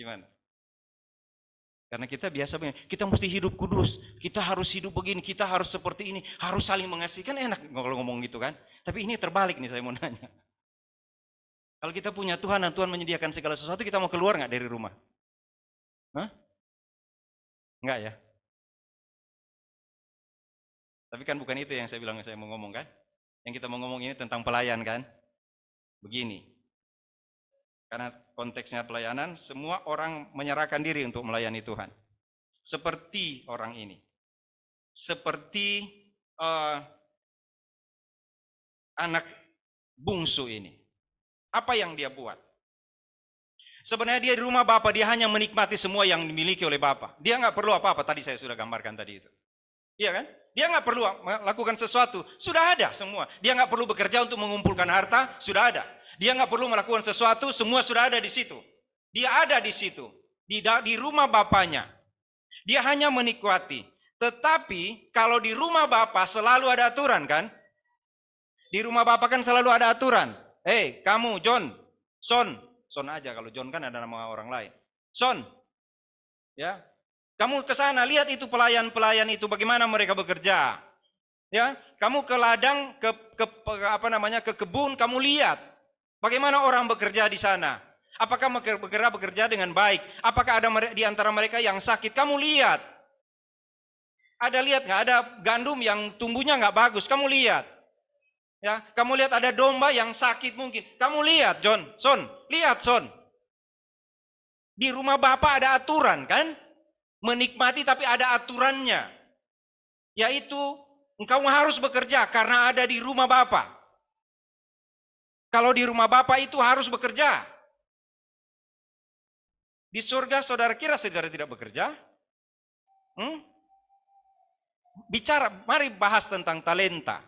Gimana? Karena kita biasa begini, kita mesti hidup kudus, kita harus hidup begini, kita harus seperti ini, harus saling mengasihi. Kan enak kalau ngomong gitu kan. Tapi ini terbalik nih, saya mau nanya. Kalau kita punya Tuhan dan Tuhan menyediakan segala sesuatu, kita mau keluar nggak dari rumah? Hah? Enggak ya? Tapi kan bukan itu yang saya bilang saya mau ngomong kan. Yang kita mau ngomong ini tentang pelayan kan. Begini. Karena konteksnya pelayanan, semua orang menyerahkan diri untuk melayani Tuhan. Seperti orang ini. Seperti anak bungsu ini. Apa yang dia buat? Sebenarnya dia di rumah Bapa, dia hanya menikmati semua yang dimiliki oleh Bapa. Dia nggak perlu apa-apa, tadi saya sudah gambarkan tadi itu. Iya kan? Dia nggak perlu melakukan sesuatu, sudah ada semua. Dia nggak perlu bekerja untuk mengumpulkan harta, sudah ada. Dia nggak perlu melakukan sesuatu, semua sudah ada di situ. Dia ada di situ, di rumah Bapaknya. Dia hanya menikmati. Tetapi kalau di rumah Bapa selalu ada aturan kan? Di rumah Bapa kan selalu ada aturan. Hei, kamu John, Son aja, kalau John kan ada nama orang lain. Son, ya, kamu ke sana lihat itu pelayan-pelayan itu bagaimana mereka bekerja. Ya, kamu ke ladang, ke kebun, kamu lihat bagaimana orang bekerja di sana. Apakah mereka bekerja dengan baik? Apakah ada di antara mereka yang sakit? Kamu lihat. Ada lihat nggak? Ada gandum yang tumbuhnya nggak bagus. Kamu lihat. Ya, kamu lihat ada domba yang sakit mungkin. Kamu lihat, Son, lihat Son. Di rumah Bapak ada aturan kan? Menikmati tapi ada aturannya. Yaitu engkau harus bekerja karena ada di rumah Bapak. Kalau di rumah Bapak itu harus bekerja. Di surga saudara kira saudara tidak bekerja? Bicara, mari bahas tentang talenta.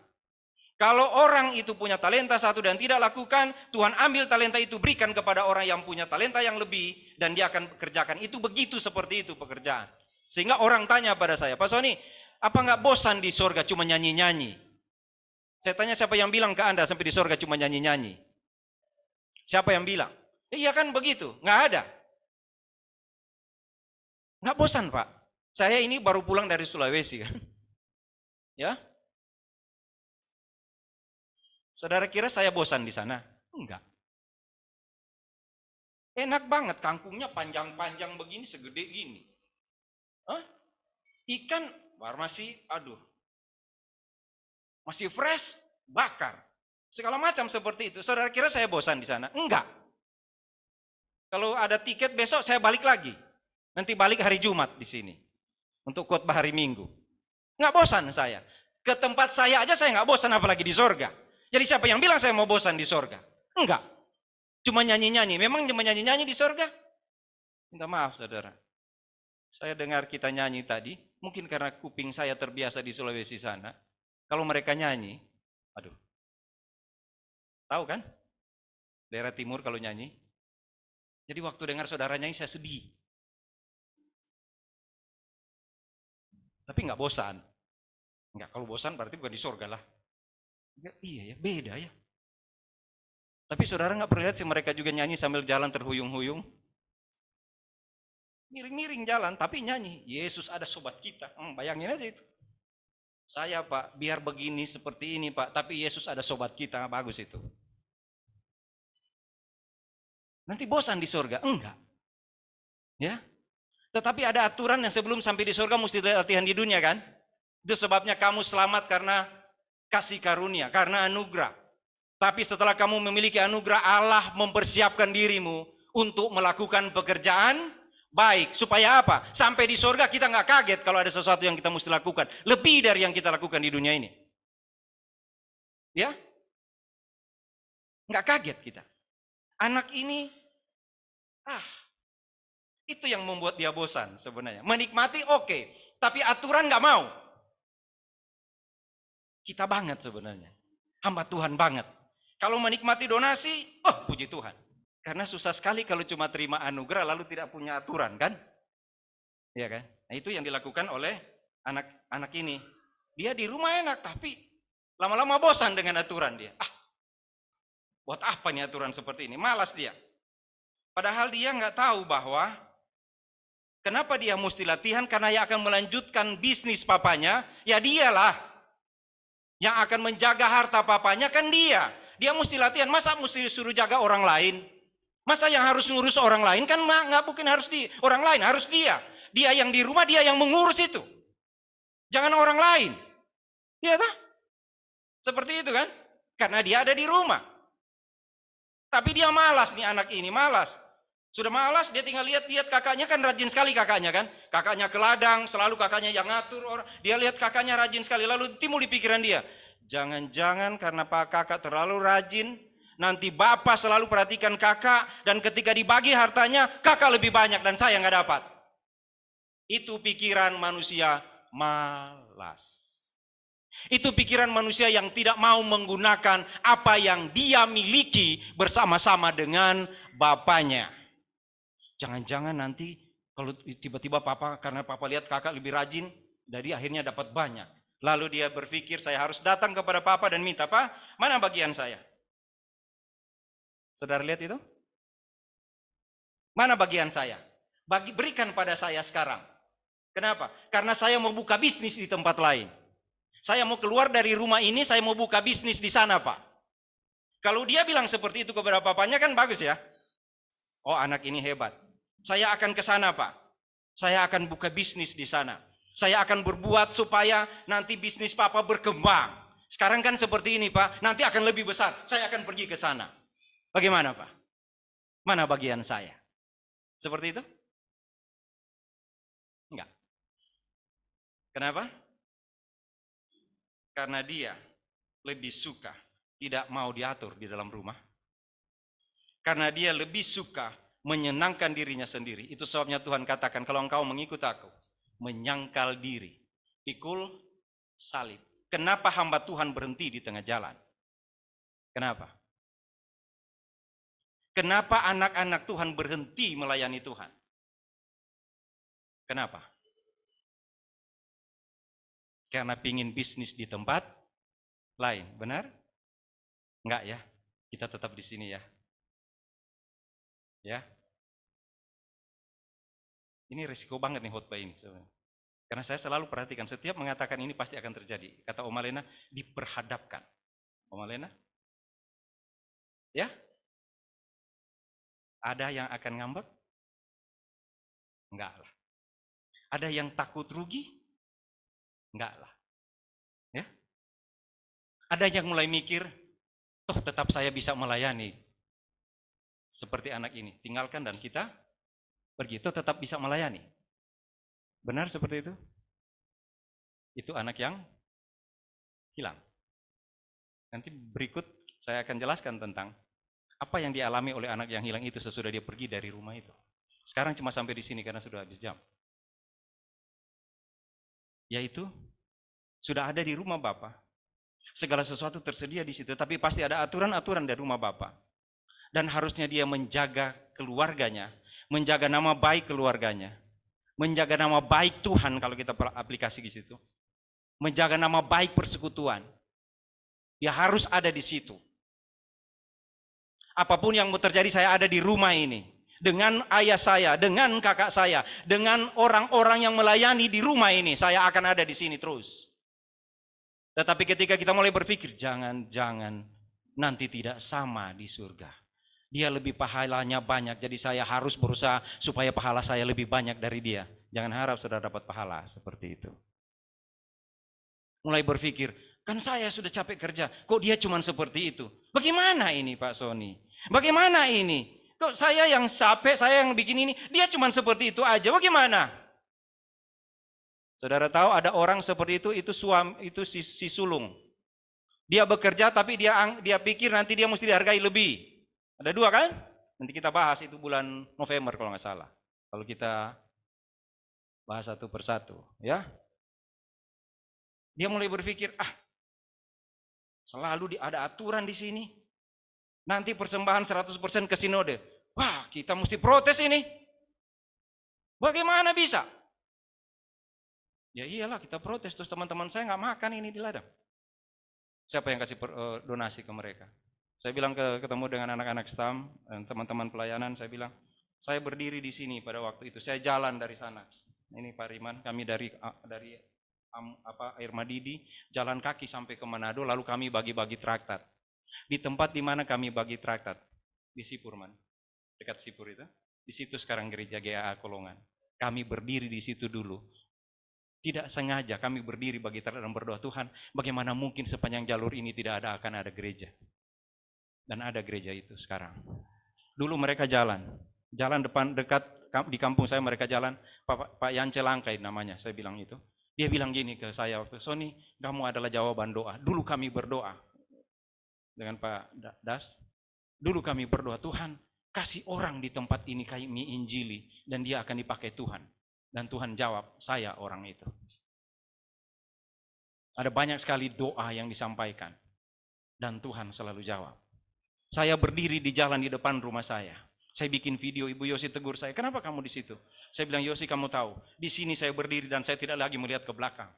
Kalau orang itu punya talenta satu dan tidak lakukan, Tuhan ambil talenta itu berikan kepada orang yang punya talenta yang lebih dan dia akan kerjakan. Itu begitu seperti itu pekerjaan. Sehingga orang tanya pada saya, Pak Sony, apa nggak bosan di surga cuma nyanyi-nyanyi? Saya tanya siapa yang bilang ke Anda sampai di surga cuma nyanyi-nyanyi? Siapa yang bilang? Iya kan begitu, nggak ada. Nggak bosan Pak. Saya ini baru pulang dari Sulawesi kan. Ya, saudara kira saya bosan di sana? Enggak. Enak banget, kangkungnya panjang-panjang begini, segede gini. Ikan masih, masih fresh, bakar. Segala macam seperti itu. Saudara kira saya bosan di sana? Enggak. Kalau ada tiket besok saya balik lagi. Nanti balik hari Jumat di sini. Untuk khotbah hari Minggu. Enggak bosan saya. Ke tempat saya aja saya enggak bosan, apalagi di sorga. Jadi siapa yang bilang saya mau bosan di sorga? Enggak. Cuma nyanyi-nyanyi. Memang cuma nyanyi-nyanyi di sorga? Minta maaf saudara. Saya dengar kita nyanyi tadi, mungkin karena kuping saya terbiasa di Sulawesi sana. Kalau mereka nyanyi, tahu kan? Daerah timur kalau nyanyi. Jadi waktu dengar saudara nyanyi saya sedih. Tapi nggak bosan. Nggak, kalau bosan berarti bukan di sorga lah. Iya ya, beda ya. Tapi saudara nggak pernah lihat sih mereka juga nyanyi sambil jalan terhuyung-huyung. Miring-miring jalan, tapi nyanyi. Yesus ada sobat kita. Bayangin aja itu. Saya Pak, biar begini seperti ini Pak, tapi Yesus ada sobat kita. Bagus itu. Nanti bosan di surga? Enggak. Ya. Tetapi ada aturan yang sebelum sampai di surga mesti latihan di dunia kan? Itu sebabnya kamu selamat karena kasih karunia, karena anugerah. Tapi setelah kamu memiliki anugerah, Allah mempersiapkan dirimu untuk melakukan pekerjaan baik. Supaya apa? Sampai di surga kita nggak kaget kalau ada sesuatu yang kita mesti lakukan. Lebih dari yang kita lakukan di dunia ini. Ya? Nggak kaget kita. Anak ini, itu yang membuat dia bosan sebenarnya. Menikmati oke, tapi aturan nggak mau. Kita banget sebenarnya. Hamba Tuhan banget. Kalau menikmati donasi, puji Tuhan. Karena susah sekali kalau cuma terima anugerah lalu tidak punya aturan kan? Iya kan? Nah, itu yang dilakukan oleh anak ini. Dia di rumah enak tapi lama-lama bosan dengan aturan dia. Buat apa nih aturan seperti ini? Malas dia. Padahal dia nggak tahu bahwa kenapa dia mesti latihan, karena yang akan melanjutkan bisnis papanya, ya dialah. Yang akan menjaga harta papanya kan dia. Dia mesti latihan, masa mesti suruh jaga orang lain? Masa yang harus ngurus orang lain kan nggak mungkin harus orang lain, harus dia. Dia yang di rumah, dia yang mengurus itu. Jangan orang lain. Iya tak? Seperti itu kan? Karena dia ada di rumah. Tapi dia malas nih, anak ini malas. Sudah malas, dia tinggal lihat kakaknya, kan rajin sekali kakaknya kan. Kakaknya ke ladang, selalu kakaknya yang ngatur orang. Dia lihat kakaknya rajin sekali, lalu timbul di pikiran dia, jangan-jangan karena pak kakak terlalu rajin, nanti bapak selalu perhatikan kakak, dan ketika dibagi hartanya, kakak lebih banyak dan saya nggak dapat. Itu pikiran manusia malas. Itu pikiran manusia yang tidak mau menggunakan apa yang dia miliki bersama-sama dengan bapaknya. Jangan-jangan nanti kalau tiba-tiba papa, karena papa lihat kakak lebih rajin, jadi akhirnya dapat banyak. Lalu dia berpikir, saya harus datang kepada papa dan minta, Pak, mana bagian saya? Saudara lihat itu? Mana bagian saya? Berikan pada saya sekarang. Kenapa? Karena saya mau buka bisnis di tempat lain. Saya mau keluar dari rumah ini, saya mau buka bisnis di sana, Pak. Kalau dia bilang seperti itu kepada papanya kan bagus ya. Oh, anak ini hebat. Saya akan ke sana, Pak. Saya akan buka bisnis di sana. Saya akan berbuat supaya nanti bisnis papa berkembang. Sekarang kan seperti ini, Pak. Nanti akan lebih besar. Saya akan pergi ke sana. Bagaimana, Pak? Mana bagian saya? Seperti itu? Enggak. Kenapa? Karena dia lebih suka tidak mau diatur di dalam rumah. Karena dia lebih suka menyenangkan dirinya sendiri. Itu sebabnya Tuhan katakan, kalau engkau mengikut aku, menyangkal diri, pikul salib. Kenapa hamba Tuhan berhenti di tengah jalan? Kenapa? Kenapa anak-anak Tuhan berhenti melayani Tuhan? Kenapa? Karena pingin bisnis di tempat lain, benar? Enggak ya, kita tetap di sini ya. Ya, ini risiko banget nih khotbah ini. Karena saya selalu perhatikan, setiap mengatakan ini pasti akan terjadi. Kata Oma Lena, diperhadapkan. Oma Lena? Ya? Ada yang akan ngambek? Enggak lah. Ada yang takut rugi? Enggak lah. Ya? Ada yang mulai mikir, toh tetap saya bisa melayani. Seperti anak ini, tinggalkan dan kita pergi, toh tetap bisa melayani. Benar seperti itu? Itu anak yang hilang. Nanti berikut saya akan jelaskan tentang apa yang dialami oleh anak yang hilang itu sesudah dia pergi dari rumah itu. Sekarang cuma sampai di sini karena sudah habis jam. Yaitu sudah ada di rumah Bapa. Segala sesuatu tersedia di situ, tapi pasti ada aturan-aturan dari rumah Bapa. Dan harusnya dia menjaga keluarganya, menjaga nama baik keluarganya, menjaga nama baik Tuhan kalau kita aplikasi di situ, menjaga nama baik persekutuan. Dia harus ada di situ. Apapun yang mau terjadi, saya ada di rumah ini. Dengan ayah saya, dengan kakak saya, dengan orang-orang yang melayani di rumah ini, saya akan ada di sini terus. Tetapi ketika kita mulai berpikir, jangan-jangan nanti tidak sama di surga. Dia lebih pahalanya banyak, jadi saya harus berusaha supaya pahala saya lebih banyak dari dia. Jangan harap sudah dapat pahala seperti itu. Mulai berpikir, kan saya sudah capek kerja, kok dia cuma seperti itu? Bagaimana ini Pak Sony? Bagaimana ini? Kok saya yang capek, saya yang bikin ini, dia cuma seperti itu aja, bagaimana? Saudara tahu ada orang seperti itu suami, itu si sulung. Dia bekerja tapi dia pikir nanti dia mesti dihargai lebih. Ada dua kan? Nanti kita bahas itu bulan November kalau nggak salah. Kalau kita bahas satu persatu, ya. Dia mulai berpikir, selalu ada aturan di sini. Nanti persembahan 100% ke sinode. Wah, kita mesti protes ini. Bagaimana bisa? Ya iyalah kita protes, terus teman-teman saya nggak makan ini di ladang. Siapa yang kasih donasi ke mereka? Saya bilang ketemu dengan anak-anak STAM dan teman-teman pelayanan, saya bilang, Saya berdiri di sini pada waktu itu. Saya jalan dari sana. Ini Pak Riman, kami dari Air Madidi, jalan kaki sampai ke Manado, lalu kami bagi-bagi traktat. Di tempat di mana kami bagi traktat, di Sipurman, dekat Sipur itu, di situ sekarang gereja GAA Kolongan. Kami berdiri di situ dulu. Tidak sengaja kami berdiri bagi traktat dan berdoa, Tuhan, bagaimana mungkin sepanjang jalur ini akan ada gereja. Dan ada gereja itu sekarang. Dulu mereka jalan dekat di kampung saya, mereka jalan, Pak Yance Langkai namanya, saya bilang itu. Dia bilang gini ke saya waktu, Sony, kamu adalah jawaban doa. Dulu kami berdoa dengan Pak Das. Dulu kami berdoa, Tuhan, kasih orang di tempat ini kami injili dan dia akan dipakai Tuhan. Dan Tuhan jawab, saya orang itu. Ada banyak sekali doa yang disampaikan dan Tuhan selalu jawab. Saya berdiri di jalan di depan rumah saya. Saya bikin video, Ibu Yosi tegur saya, kenapa kamu di situ? Saya bilang, Yosi, kamu tahu, di sini saya berdiri dan saya tidak lagi melihat ke belakang.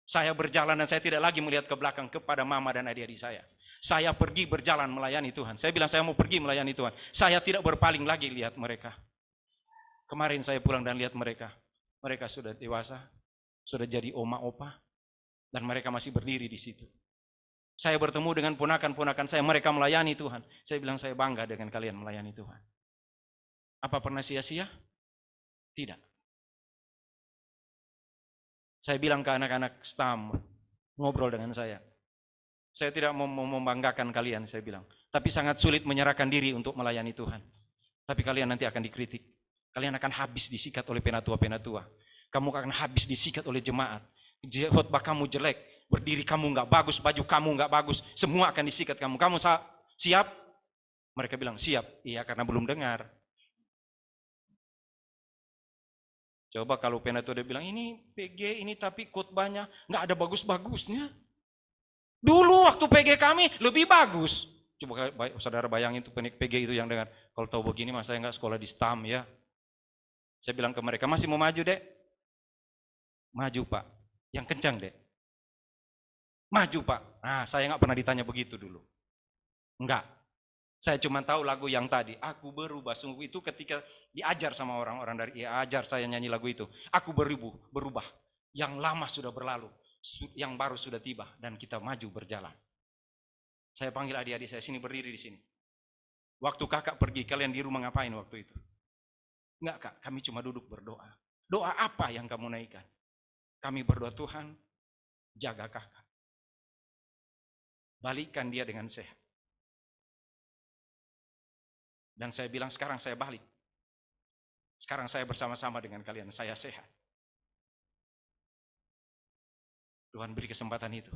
Saya berjalan dan saya tidak lagi melihat ke belakang kepada mama dan adik-adik saya. Saya pergi berjalan melayani Tuhan. Saya bilang, saya mau pergi melayani Tuhan. Saya tidak berpaling lagi lihat mereka. Kemarin saya pulang dan lihat mereka. Mereka sudah dewasa, sudah jadi oma opa, dan mereka masih berdiri di situ. Saya bertemu dengan ponakan-ponakan saya, mereka melayani Tuhan. Saya bilang, saya bangga dengan kalian melayani Tuhan. Apa pernah sia-sia? Tidak. Saya bilang ke anak-anak STAM, ngobrol dengan saya tidak mau membanggakan kalian, saya bilang. Tapi sangat sulit menyerahkan diri untuk melayani Tuhan. Tapi kalian nanti akan dikritik. Kalian akan habis disikat oleh penatua-penatua. Kamu akan habis disikat oleh jemaat. Khotbah kamu jelek, berdiri kamu nggak bagus, baju kamu nggak bagus, semua akan disikat kamu. Kamu siap? Mereka bilang siap. Iya, karena belum dengar. Coba kalau penatua dia bilang ini PG ini tapi khotbahnya nggak ada bagus-bagusnya. Dulu waktu PG kami lebih bagus. Coba saudara bayangin itu PG itu yang dengar. Kalau tahu begini mas saya nggak sekolah di STAM ya. Saya bilang ke mereka, masih mau maju dek? Maju pak. Yang kencang dek. Maju pak. Nah saya nggak pernah ditanya begitu dulu. Enggak. Saya cuma tahu lagu yang tadi. Aku berubah. Sungguh itu ketika diajar sama orang-orang dari ajar saya nyanyi lagu itu. Aku berubah. Yang lama sudah berlalu. Yang baru sudah tiba. Dan kita maju berjalan. Saya panggil adik-adik saya, sini berdiri di sini. Waktu kakak pergi, kalian di rumah ngapain waktu itu? Enggak kak, kami cuma duduk berdoa. Doa apa yang kamu naikkan? Kami berdoa, Tuhan, jaga kakak. Balikkan dia dengan sehat. Dan saya bilang, sekarang saya balik. Sekarang saya bersama-sama dengan kalian, saya sehat. Tuhan beri kesempatan itu.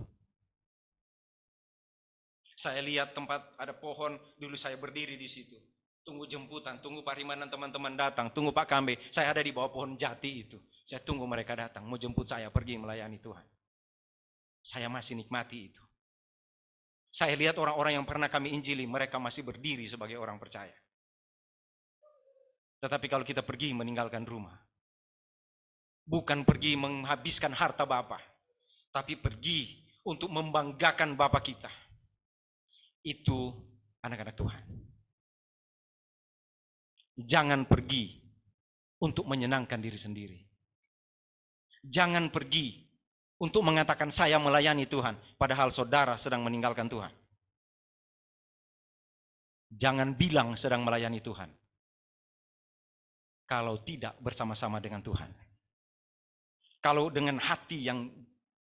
Saya lihat tempat ada pohon, dulu saya berdiri di situ. Tunggu jemputan, tunggu Pak Riman dan teman-teman datang, tunggu Pak Kambe. Saya ada di bawah pohon jati itu. Saya tunggu mereka datang, mau jemput saya pergi melayani Tuhan. Saya masih nikmati itu. Saya lihat orang-orang yang pernah kami injili, mereka masih berdiri sebagai orang percaya. Tetapi kalau kita pergi meninggalkan rumah, bukan pergi menghabiskan harta Bapa, tapi pergi untuk membanggakan Bapa kita. Itu anak-anak Tuhan. Jangan pergi untuk menyenangkan diri sendiri. Jangan pergi untuk mengatakan saya melayani Tuhan, padahal saudara sedang meninggalkan Tuhan. Jangan bilang sedang melayani Tuhan, kalau tidak bersama-sama dengan Tuhan. Kalau dengan hati yang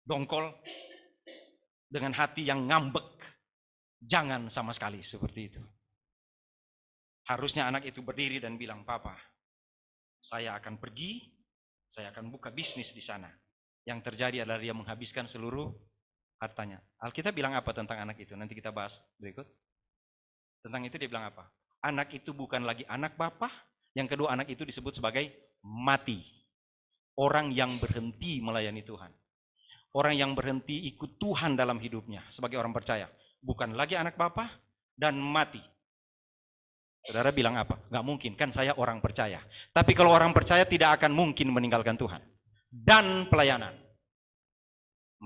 dongkol, dengan hati yang ngambek, jangan sama sekali seperti itu. Harusnya anak itu berdiri dan bilang, Papa, saya akan pergi, saya akan buka bisnis di sana. Yang terjadi adalah dia menghabiskan seluruh hartanya. Alkitab bilang apa tentang anak itu? Nanti kita bahas berikut. Tentang itu dia bilang apa? Anak itu bukan lagi anak Bapa. Yang kedua, anak itu disebut sebagai mati. Orang yang berhenti melayani Tuhan. Orang yang berhenti ikut Tuhan dalam hidupnya sebagai orang percaya. Bukan lagi anak Bapa dan mati. Saudara bilang apa? Gak mungkin, kan saya orang percaya. Tapi kalau orang percaya tidak akan mungkin meninggalkan Tuhan dan pelayanan.